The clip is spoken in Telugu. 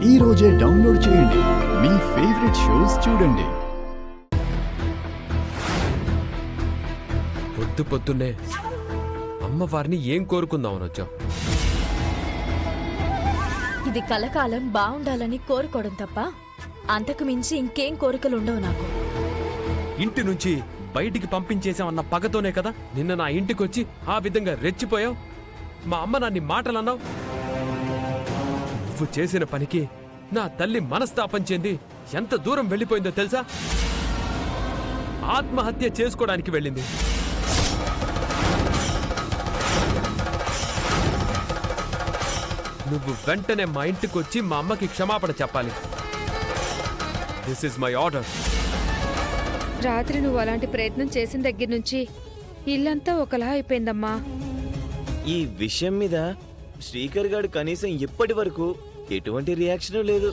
ఈ రోజే డౌన్లోడ్ చేయండి. మీ ఫేవరెట్ షోస్ చూడండి. పొద్దు పొద్దున్నే అమ్మవారిని ఏం కోరుకుందామని వచ్చావు? ఇది కలకాలం బాగుండాలని కోరుకోవడం తప్ప అంతకు మించి ఇంకేం కోరికలు ఉండవు నాకు. ఇంటి నుంచి బయటికి పంపించేసామన్న పగతోనే కదా నిన్న నా ఇంటికొచ్చి ఆ విధంగా రెచ్చిపోయావు. మా అమ్మ నాన్ని మాటలన్నావు. నువ్వు చేసిన పనికి నా తల్లి మనస్తాపం చెంది ఎంత దూరం వెళ్ళిపోయిందో తెలుసా? ఆత్మహత్య చేసుకోవడానికి వెళ్ళింది. నువ్వు వెంటనే మా ఇంటికొచ్చి మా అమ్మకి క్షమాపణ చెప్పాలి. This is my order. రాత్రి నువ్వు అలాంటి ప్రయత్నం చేసిన దగ్గర నుంచి ఇల్లంతా ఒకలా అయిపోయిందమ్మా. ఈ విషయం మీద శ్రీకర్ గారు కనీసం ఇప్పటి వరకు ఎటువంటి రియాక్షన్ లేదు.